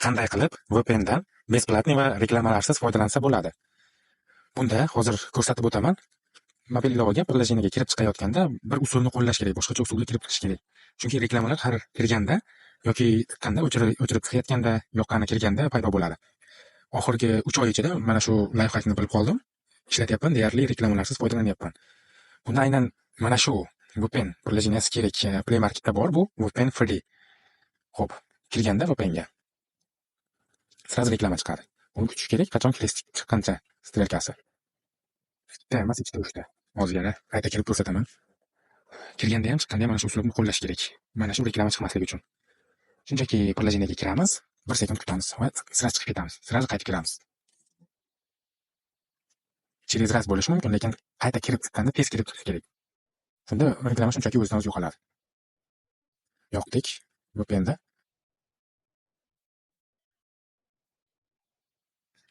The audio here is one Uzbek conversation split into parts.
Qanday qilib VPN dan besplatniy va reklamalarsiz foydalansa bo'ladi? Bunda hozir ko'rsatib o'taman. Mobil ilovaga приложениеga kirib chiqayotganda bir usulni qo'llash kerak, boshqacha usulga kirib chiqish kerak. Chunki reklamalar har kirganda yoki chiqqanda, o'chirib chiqayotganda, yoqqani kirganda paydo bo'ladi. Oxirgi 3 oy ichida mana shu layfhackni bilib qoldim. Ishlatyapman, deyarli reklamalarsiz foydalanyapman. Bunda aynan mana shu VPN приложениеsi kerak. Play Marketda bor bu VPN Free. Xo'p, kirganda VPNga sразу reklama chiqadi. Uni kutish kerak, qachon chiqqancha strelkasi. Bitta emas, ikkita, uchta. Hozir yana qayta kirib ko'rsataman. Kirganda ham, chiqqanda ham mana shu usulni qo'llash kerak. Mana shu reklama chiqmasligi uchun. Shunchaki приложениеga kiramiz, 1 sekund kutamiz va sразу chiqib ketamiz. Sразу qaytib kiramiz. Через раз bo'lishi mumkin, lekin qayta kirib chiqqanda tez kirib chiqish kerak. Shunda reklama shunchaki o'zidan o'zi yo'qoladi. Yoqdik VPNda.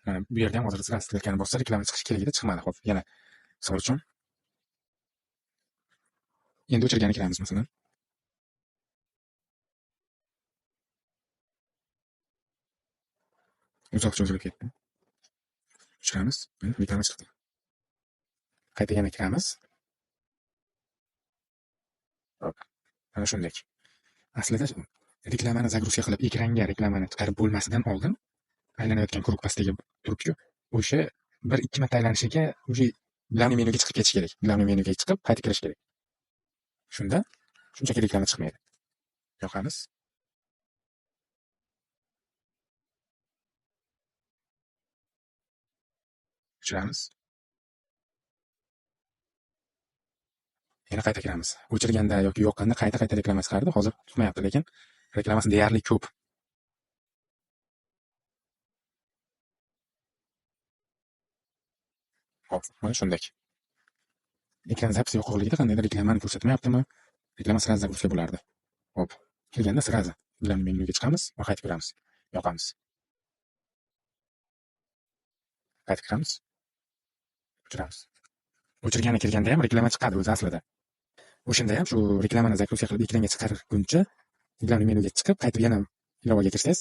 Mana bu yerda ham hozir sразу strelkani bossa reklama chiqishi kerak edi, chiqmadi. Xo'p, yana misol uchun. Endi o'chirgani kiramiz masalan. Uzoqcha o'chirib ketdi. O'chiramiz, reklama chiqdi. Qayta yana kiramiz. Mana shunday. Aslida reklamani загрузка qilib ekranga reklamani chiqarib bo'lmasidan oldin aylanayotgan krug pastiga turibdi-ku. O'sha 1-2 marta aylanishiga o'sha главный menyuga chiqib ketish kerak. Главный menyuga chiqib qayta kirish kerak. Shunda shunchaki reklama chiqmaydi. Yoqamiz. O'chiramiz. Yana qayta kiramiz. O'chirganda yoki yoqqanda qayta reklama chiqardi. Hozir chiqmayapti, lekin reklamasi deyarli ko'p. Hop, mana shunday. Ekran zapisi yoqligida qandaydir reklamani ko'rsatmayaptimi? Reklama sразу загрузка bo'lardi. Hop, kirganda sразу bilan menyuga chiqamiz va qaytib kiramiz. Yoqamiz. Qaytib kiramiz. O'chiramiz. O'chirgani kirganda ham reklama chiqadi o'zi aslida. O'shanda ham shu reklamani загрузка qilib ekranga chiqarguncha, главный menyuga chiqib, qaytib yana ilovaga kirsangiz,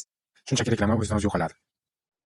shunchaki reklama o'zidan o'zi yo'qoladi.